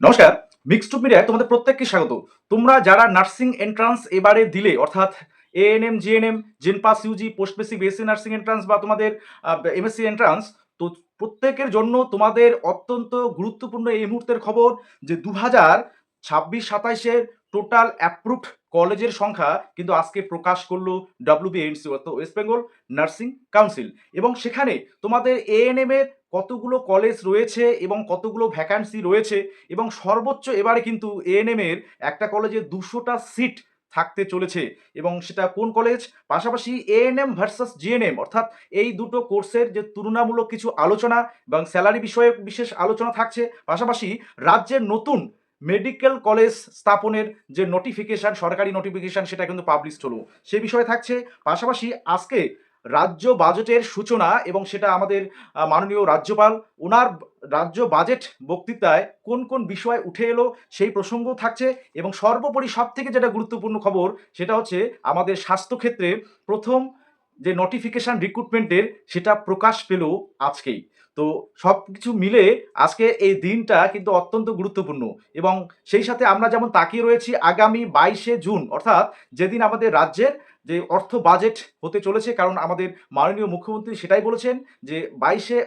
নমস্কার। Mixed two মিডিয়ায় তোমাদের প্রত্যেককে স্বাগত। তোমরা যারা নার্সিং এন্ট্রান্স এবারে দিলে অর্থাৎ ANM, GNM, JENPAS UG, post basic BSc nursing entrance বা তোমাদের এমএসসি এন্ট্রান্স, তো প্রত্যেকের জন্য তোমাদের অত্যন্ত গুরুত্বপূর্ণ এই মুহূর্তের খবর যে 2026-27 টোটাল অ্যাপ্রুভড কলেজের সংখ্যা কিন্তু আজকে প্রকাশ করলো WBNC অর্থাৎ ওয়েস্ট বেঙ্গল নার্সিং কাউন্সিল। এবং সেখানে তোমাদের এএনএম এর কতগুলো কলেজ রয়েছে এবং কতগুলো ভ্যাকান্সি রয়েছে এবং সর্বোচ্চ এবারে কিন্তু এএনএম এর একটা কলেজে 200টা সিট থাকতে চলেছে। এবং সেটা কোন কলেজ, পাশাপাশি এএনএম ভার্সাস জিএনএম অর্থাৎ এই দুটো কোর্সের যে তুলনামূলক কিছু আলোচনা এবং স্যালারি বিষয়ে বিশেষ আলোচনা থাকছে। পাশাপাশি রাজ্যের নতুন মেডিকেল কলেজ স্থাপনের যে নোটিফিকেশন, সরকারি নোটিফিকেশন, সেটা কিন্তু পাবলিশড হলো, সে বিষয়ে থাকছে। পাশাপাশি আজকে রাজ্য বাজেটের সূচনা এবং সেটা আমাদের মাননীয় রাজ্যপাল ওনার রাজ্য বাজেট বক্তৃতায় কোন কোন বিষয় উঠে এলো সেই প্রসঙ্গও থাকছে। এবং সর্বোপরি সব থেকে যেটা গুরুত্বপূর্ণ খবর সেটা হচ্ছে আমাদের স্বাস্থ্যক্ষেত্রে প্রথম যে নোটিফিকেশন রিক্রুটমেন্টের সেটা প্রকাশ পেল আজকেই। তো সব কিছু মিলে আজকে এই দিনটা কিন্তু অত্যন্ত গুরুত্বপূর্ণ। এবং সেই সাথে আমরা যেমন তাকিয়ে রয়েছি আগামী 22শে জুন অর্থাৎ যেদিন আমাদের রাজ্যের যে অর্থ বাজেট হতে চলেছে, কারণ আমাদের মাননীয় মুখ্যমন্ত্রী সেটাই বলেছেন যে 22শে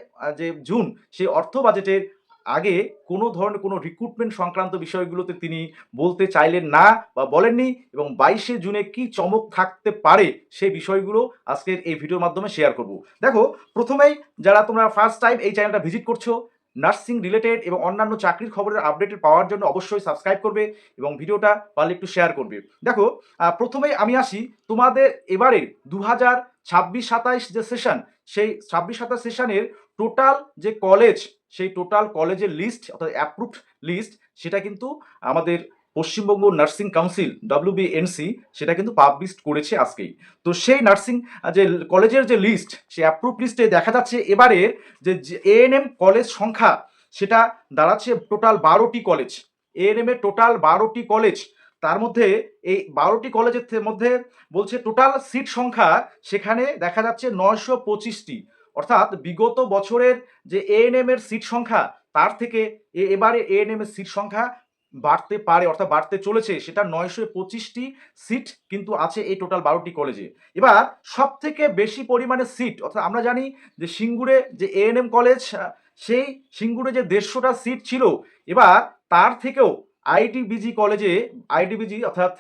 জুন সেই অর্থ বাজেটের আগে কোনো ধরনের কোনো রিক্রুটমেন্ট সংক্রান্ত বিষয়গুলোতে তিনি বলতে চাইলেন না বা বলেননি। এবং 22শে জুনে কি চমক থাকতে পারে সেই বিষয়গুলো আজকের এই ভিডিওর মাধ্যমে শেয়ার করব। দেখো, প্রথমেই যারা তোমরা ফার্স্ট টাইম এই চ্যানেলটা ভিজিট করছো, নার্সিং রিলেটেড এবং অন্যান্য চাকরির খবরের আপডেট পাওয়ার জন্য অবশ্যই সাবস্ক্রাইব করবে এবং ভিডিওটা পারলে একটু শেয়ার করবে। দেখো, প্রথমেই আমি আসি তোমাদের এবারে 2026-27 যে সেশন, সেই 26-27 সেশনের টোটাল যে কলেজ, সেই টোটাল কলেজের লিস্ট অর্থাৎ অ্যাপ্রুভড লিস্ট সেটা কিন্তু আমাদের পশ্চিমবঙ্গ নার্সিং কাউন্সিল WBNC সেটা কিন্তু পাবলিশ করেছে আজকেই। তো সেই নার্সিং যে কলেজের যে লিস্ট, সেই অ্যাপ্রুভ লিস্টে দেখা যাচ্ছে এবারে যে এএনএম কলেজ সংখ্যা সেটা দাঁড়াচ্ছে টোটাল 12টি কলেজ। এএনএম এর টোটাল 12টি কলেজ, তার মধ্যে এই 12টি কলেজের মধ্যে বলছে টোটাল সিট সংখ্যা সেখানে দেখা যাচ্ছে 925টি। অর্থাৎ বিগত বছরের যে এএনএম এর সিট সংখ্যা তার থেকে এবারে এএনএম এর সিট সংখ্যা বাড়তে পারে অর্থাৎ বাড়তে চলেছে, সেটা 925টি সিট কিন্তু আছে এই টোটাল 12টি কলেজে। এবার সব থেকে বেশি পরিমাণে সিট অর্থাৎ আমরা জানি যে সিঙ্গুরে যে এএনএম কলেজ, সেই সিঙ্গুরে যে 150টা সিট ছিল, এবার তার থেকেও আইডিবিজি কলেজে, আইডিবিজি অর্থাৎ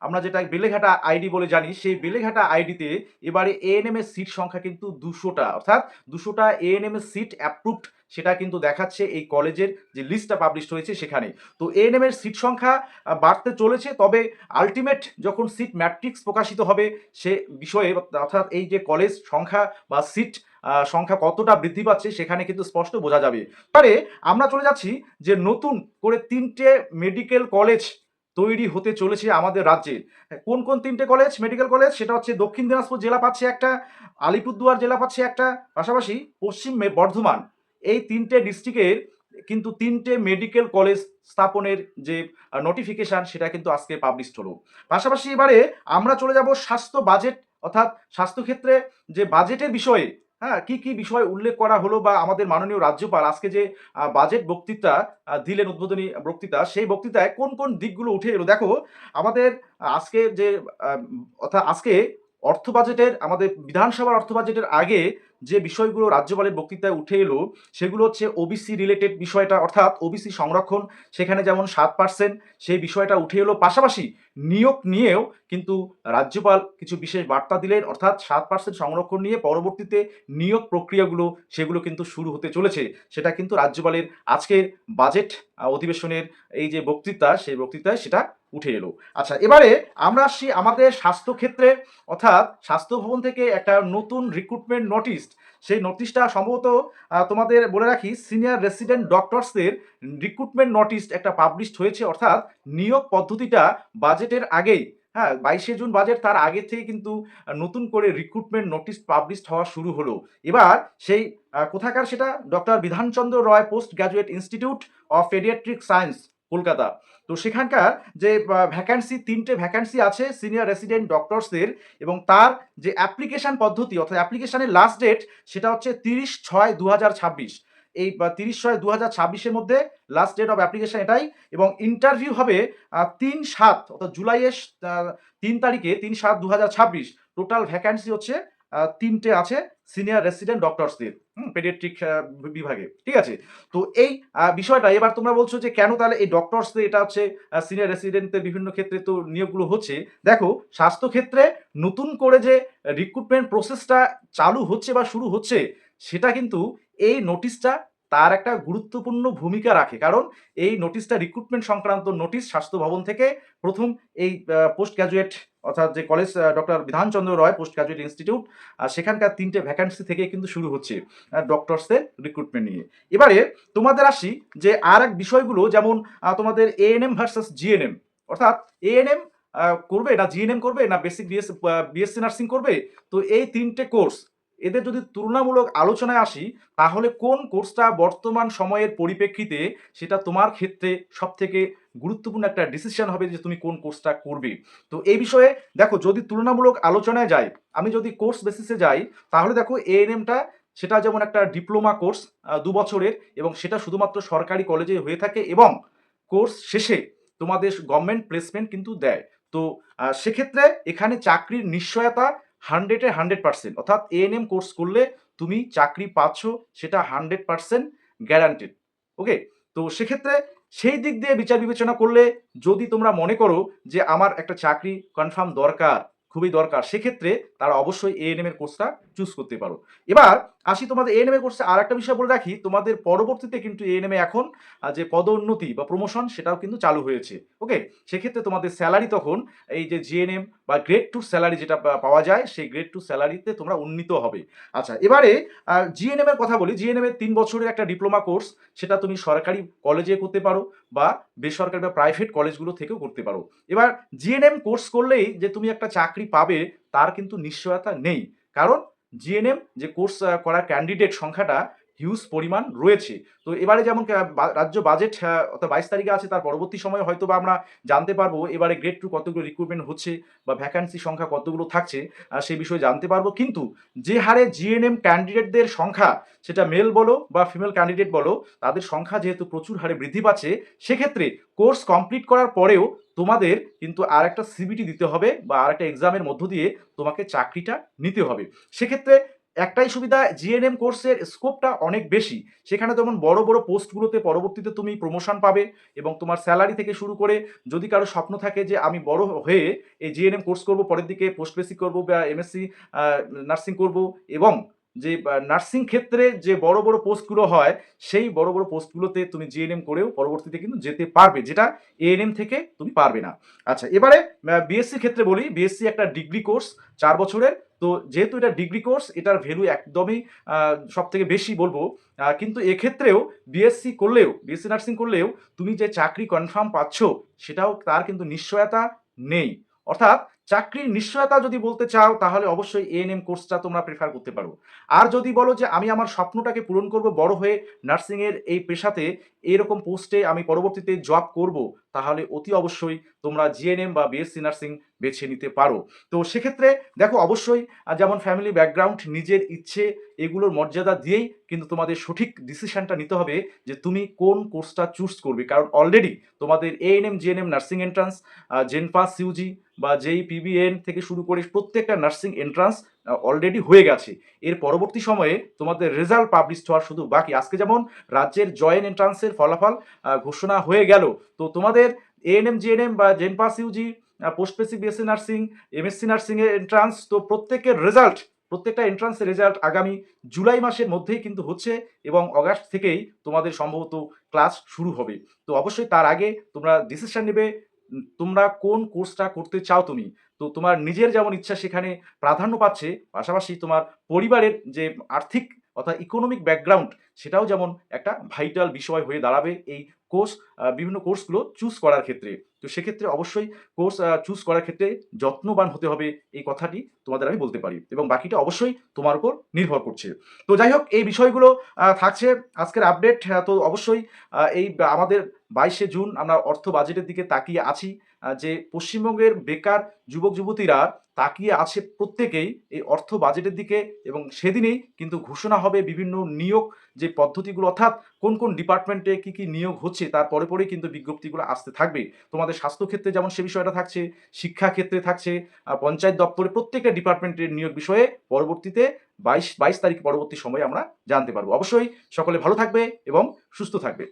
আমরা যেটা বেলেঘাটা আইডি বলে জানি, সেই বেলেঘাটা আইডিতে এবারে এএনএম এর সিট সংখ্যা কিন্তু 200টা অর্থাৎ 200টা এএনএম এর সিট অ্যাপ্রুভড সেটা কিন্তু দেখাচ্ছে এই কলেজের যে লিস্টটা পাবলিশ হয়েছে সেখানে। তো এএনএম এর সিট সংখ্যা বাড়তে চলেছে, তবে আলটিমেট যখন সিট ম্যাট্রিক্স প্রকাশিত হবে সে বিষয়ে অর্থাৎ এই যে কলেজ সংখ্যা বা সিট সংখ্যা কতটা বৃদ্ধি পাচ্ছে সেখানে কিন্তু স্পষ্ট বোঝা যাবে। এবারে আমরা চলে যাচ্ছি যে নতুন করে 3টে মেডিকেল কলেজ তৈরি হতে চলেছে আমাদের রাজ্যে। কোন কোন 3টে কলেজ মেডিকেল কলেজ, সেটা হচ্ছে দক্ষিণ দিনাজপুর জেলা পাচ্ছে একটা, আলিপুরদুয়ার জেলা পাচ্ছে একটা, পাশাপাশি পশ্চিম বর্ধমান। এই 3টে ডিস্ট্রিক্টের কিন্তু 3টে মেডিকেল কলেজ স্থাপনের যে নোটিফিকেশন সেটা কিন্তু আজকে পাবলিশড হলো। পাশাপাশি এবারে আমরা চলে যাব স্বাস্থ্য বাজেট অর্থাৎ স্বাস্থ্যক্ষেত্রে যে বাজেটের বিষয়ে, হ্যাঁ, কি কি বিষয় উল্লেখ করা হলো বা আমাদের মাননীয় রাজ্যপাল আজকে যে বাজেট বক্তৃতা দিলেন, উদ্বোধনী বক্তৃতা, সেই বক্তৃতায় কোন কোন দিকগুলো উঠে এলো। দেখো, আমাদের আজকে যে অর্থাৎ আজকে অর্থ বাজেটের আমাদের বিধানসভার অর্থ বাজেটের আগে যে বিষয়গুলো রাজ্যপালের বক্তৃতায় উঠে এলো সেগুলো হচ্ছে ওবিসি রিলেটেড বিষয়টা অর্থাৎ ওবিসি সংরক্ষণ, সেখানে যেমন 7% সেই বিষয়টা উঠে এলো। পাশাপাশি নিয়োগ নিয়েও কিন্তু রাজ্যপাল কিছু বিশেষ বার্তা দিলেন, অর্থাৎ 7% সংরক্ষণ নিয়ে পরবর্তীতে নিয়োগ প্রক্রিয়াগুলো সেগুলো কিন্তু শুরু হতে চলেছে, সেটা কিন্তু রাজ্যপালের আজকের বাজেট অধিবেশনের এই যে বক্তৃতা সেই বক্তৃতায় সেটা উঠে এলো। আচ্ছা, এবারে আমরা আসছি আমাদের স্বাস্থ্যক্ষেত্রে অর্থাৎ স্বাস্থ্য ভবন থেকে একটা নতুন রিক্রুটমেন্ট নোটিশ, সেই নোটিশটা সম্ভবত তোমাদের বলে রাখি সিনিয়র রেসিডেন্ট ডক্টরসদের রিক্রুটমেন্ট নোটিশ একটা পাবলিশড হয়েছে। অর্থাৎ নিয়োগ পদ্ধতিটা বাজেটের আগেই, হ্যাঁ, 22শে জুন বাজেট, তার আগে থেকে কিন্তু নতুন করে রিক্রুটমেন্ট নোটিশ পাবলিশড হওয়া শুরু হলো। এবার সেই কোথাকার সেটা, doctor Bidhan Chandra Roy post graduate institute of paediatric science, Kolkata. তো সেখানকার যে ভ্যাকান্সি, 3টে ভ্যাকান্সি আছে সিনিয়র রেসিডেন্ট ডক্টরসদের, এবং তার যে অ্যাপ্লিকেশন পদ্ধতি অর্থাৎ অ্যাপ্লিকেশনের লাস্ট ডেট সেটা হচ্ছে 30/6/2026। এই 30/6/2026 মধ্যে লাস্ট ডেট অফ অ্যাপ্লিকেশন এটাই, এবং ইন্টারভিউ হবে 3/7 অর্থাৎ জুলাইয়ের 3 তারিখে 3/7/2026। টোটাল ভ্যাকান্সি হচ্ছে 3টে আছে সিনিয়র রেসিডেন্ট ডক্টরসদের পেডিয়াট্রিক বিভাগে, ঠিক আছে। তো এই বিষয়টা এবার তোমরা বলছো যে কেন তাহলে এই ডক্টরসদের এটা হচ্ছে সিনিয়র রেসিডেন্টদের বিভিন্ন ক্ষেত্রে তো নিয়োগগুলো হচ্ছে। দেখো, স্বাস্থ্য ক্ষেত্রে নতুন করে যে রিক্রুটমেন্ট প্রসেসটা চালু হচ্ছে বা শুরু হচ্ছে, সেটা কিন্তু এই নোটিশটা তার একটা গুরুত্বপূর্ণ ভূমিকা রাখে। কারণ এই নোটিশটা রিক্রুটমেন্ট সংক্রান্ত নোটিশ স্বাস্থ্য ভবন থেকে প্রথম এই পোস্ট গ্র্যাজুয়েট অর্থাৎ যে college doctor Bidhan Chandra Roy post graduate institute, সেখানকার 3টে ভ্যাকান্সি থেকে কিন্তু শুরু হচ্ছে ডক্টরসদের রিক্রুটমেন্ট নিয়ে। এবারে তোমাদের আসি যে আর এক বিষয়গুলো, যেমন তোমাদের এএনএম ভার্সাস জিএনএম, অর্থাৎ এএনএম করবে না জিএনএম করবে না বেসিক বিএসসি নার্সিং করবে। তো এই 3টে কোর্স, এদের যদি তুলনামূলক আলোচনায় আসি, তাহলে কোন কোর্সটা বর্তমান সময়ের পরিপ্রেক্ষিতে সেটা তোমার ক্ষেত্রে সব থেকে গুরুত্বপূর্ণ একটা ডিসিশন হবে যে তুমি কোন কোর্সটা করবে। তো এই বিষয়ে দেখো, যদি তুলনামূলক আলোচনায় যাই, আমি যদি কোর্স বেসিসে যাই, তাহলে দেখো এএনএমটা সেটা যেমন একটা ডিপ্লোমা কোর্স 2 বছরের, এবং সেটা শুধুমাত্র সরকারি কলেজে হয়ে থাকে, এবং কোর্স শেষে তোমাদের গভর্নমেন্ট প্লেসমেন্ট কিন্তু দেয়। তো সেক্ষেত্রে এখানে চাকরির নিশ্চয়তা 100% অর্থাৎ এএনএম কোর্স করলে তুমি চাকরি পাচ্ছ, সেটা 100% গ্যারান্টেড। ওকে, তো সেক্ষেত্রে সেই দিক দিয়ে বিচার বিবেচনা করলে, যদি তোমরা মনে করো যে আমার একটা চাকরি কনফার্ম দরকার, খুবই দরকার, সেক্ষেত্রে তারা অবশ্যই এএনএম এর কোর্সটা চুজ করতে পারো। এবার আসি তোমাদের এএনএম এর কোর্সে আর একটা বিষয় বলে রাখি, তোমাদের পরবর্তীতে কিন্তু এএনএম এ এখন যে পদোন্নতি বা প্রমোশন সেটাও কিন্তু চালু হয়েছে। ওকে, সেক্ষেত্রে তোমাদের স্যালারি তখন এই যে জিএনএম বা গ্রেড 2 স্যালারি যেটা পাওয়া যায়, সেই গ্রেড 2 স্যালারিতে তোমরা উন্নীত হবে। আচ্ছা, এবারে জিএনএম এর কথা বলি। জিএনএম এর 3 বছরের একটা ডিপ্লোমা কোর্স, সেটা তুমি সরকারি কলেজে করতে পারো বা বেসরকারি বা প্রাইভেট কলেজগুলো থেকেও করতে পারো। এবার জিএনএম কোর্স করলেই যে তুমি একটা চাকরি পাবে, তার কিন্তু নিশ্চয়তা নেই। কারণ জিএনএম যে কোর্স করার ক্যান্ডিডেট সংখ্যাটা হিউজ পরিমাণ রয়েছে। তো এবারে যেমন রাজ্য বাজেট অর্থাৎ 22 তারিখে আছে, তার পরবর্তী সময়ে হয়তো বা আমরা জানতে পারবো এবারে গ্রেড 2 কতগুলো রিক্রুটমেন্ট হচ্ছে বা ভ্যাকান্সি সংখ্যা কতগুলো থাকছে, সেই বিষয়ে জানতে পারবো। কিন্তু যে হারে জিএনএম ক্যান্ডিডেটদের সংখ্যা, সেটা মেল বলো বা ফিমেল ক্যান্ডিডেট বলো, তাদের সংখ্যা যেহেতু প্রচুর হারে বৃদ্ধি পাচ্ছে, সেক্ষেত্রে কোর্স কমপ্লিট করার পরেও তোমাদের কিন্তু আর একটা সিবিটি দিতে হবে বা আর একটা এক্সামের মধ্য দিয়ে তোমাকে চাকরিটা নিতে হবে। সেক্ষেত্রে একটাই সুবিধা, জিএনএম কোর্সের স্কোপটা অনেক বেশি। সেখানে যেমন বড় বড় পোস্টগুলোতে পরবর্তীতে তুমি প্রমোশন পাবে, এবং তোমার স্যালারি থেকে শুরু করে, যদি কারো স্বপ্ন থাকে যে আমি বড় হয়ে এই জিএনএম কোর্স করব, পরের দিকে পোস্ট বেসিক করব বা এমএসসি নার্সিং করব, এবং যে নার্সিং ক্ষেত্রে যে বড় বড় পোস্টগুলো হয়, সেই বড় বড় পোস্টগুলোতে তুমি জিএনএম করেও পরবর্তীতে কিন্তু যেতে পারবে, যেটা এএনএম থেকে তুমি পারবে না। আচ্ছা, এবারে বিএসসির ক্ষেত্রে বলি। বিএসসি একটা ডিগ্রি কোর্স 4 বছরের। তো যেহেতু এটা ডিগ্রি কোর্স, এটার ভ্যালু একদমই সব থেকে বেশি বলবো। কিন্তু এক্ষেত্রেও বিএসসি নার্সিং করলেও তুমি যে চাকরি কনফার্ম পাচ্ছ, সেটাও তার কিন্তু নিশ্চয়তা নেই। অর্থাৎ চাকরির নিশ্চয়তা যদি বলতে চাও, তাহলে অবশ্যই এএনএম কোর্সটা তোমরা প্রেফার করতে পারো। আর যদি বলো যে আমি আমার স্বপ্নটাকে পূরণ করব, বড় হয়ে নার্সিংয়ের এই পেশাতে এরকম পোস্টে আমি পরবর্তীতে জব করব, তাহলে অতি অবশ্যই তোমরা জিএনএম বা বিএসসি নার্সিং বেছে নিতে পারো। তো সেক্ষেত্রে দেখো, অবশ্যই যেমন ফ্যামিলি ব্যাকগ্রাউন্ড, নিজের ইচ্ছে, এগুলোর মর্যাদা দিয়েই কিন্তু তোমাদের সঠিক ডিসিশনটা নিতে হবে যে তুমি কোন কোর্সটা চুজ করবে। কারণ অলরেডি তোমাদের ANM GNM nursing entrance, জেনপাস Yuji বা যেই পিবিএন থেকে শুরু করে প্রত্যেকটা নার্সিং এন্ট্রান্স অলরেডি হয়ে গেছে। এর পরবর্তী সময়ে তোমাদের রেজাল্ট পাবলিশ হওয়ার শুধু বাকি। আজকে যেমন রাজ্যের জয়েন্ট এন্ট্রান্সের ফলাফল ঘোষণা হয়ে গেল, তো তোমাদের এএনএম জিএনএম বা JENPAS UG, post basic BSc nursing, MSc nursing এর এন্ট্রান্স, তো প্রত্যেকটা এন্ট্রান্সের রেজাল্ট আগামী জুলাই মাসের মধ্যেই কিন্তু হচ্ছে, এবং অগাস্ট থেকেই তোমাদের সম্ভবত ক্লাস শুরু হবে। তো অবশ্যই তার আগে তোমরা ডিসিশন নেবে তোমরা কোন কোর্সটা করতে চাও তুমি। তো তোমার নিজের যেমন ইচ্ছা সেখানে প্রাধান্য পাচ্ছে, পাশাপাশি তোমার পরিবারের যে আর্থিক অর্থাৎ ইকোনমিক ব্যাকগ্রাউন্ড, সেটাও যেমন একটা ভাইটাল বিষয় হয়ে দাঁড়াবে এই কোর্স বিভিন্ন কোর্সগুলো চুজ করার ক্ষেত্রে। তো সেক্ষেত্রে অবশ্যই কোর্স চুজ করার ক্ষেত্রে যত্নবান হতে হবে, এই কথাটি তোমাদের আমি বলতে পারি এবং বাকিটা অবশ্যই তোমার উপর নির্ভর করছে। তো যাই হোক, এই বিষয়গুলো থাকছে আজকের আপডেট। তো অবশ্যই আমাদের 22শে জুন আমরা অর্থ বাজেটের দিকে তাকিয়ে আছি। যে পশ্চিমবঙ্গের বেকার যুবক-যুবতীরা তাকিয়ে আছে প্রত্যেকেই এই অর্থ বাজেটের দিকে এবং সেদিনেই কিন্তু ঘোষণা হবে বিভিন্ন নিয়োগ যে পদ্ধতিগুলো, অর্থাৎ কোন, কোন ডিপার্টমেন্টে কি, কি নিয়োগ হচ্ছে তার পরেই কিন্তু বিজ্ঞপ্তিগুলো আসতে থাকবে। তোমাদের স্বাস্থ্যক্ষেত্রে যেমন সে বিষয়টা থাকছে, শিক্ষা ক্ষেত্রে থাকছে, পঞ্চায়েত দপ্তরে প্রত্যেকটা ডিপার্টমেন্টের নিয়োগ বিষয়ে পরবর্তীতে 22 তারিখ পরবর্তী সময়ে আমরা জানতে পারবো। অবশ্যই সকলে ভালো থাকবে এবং সুস্থ থাকবে।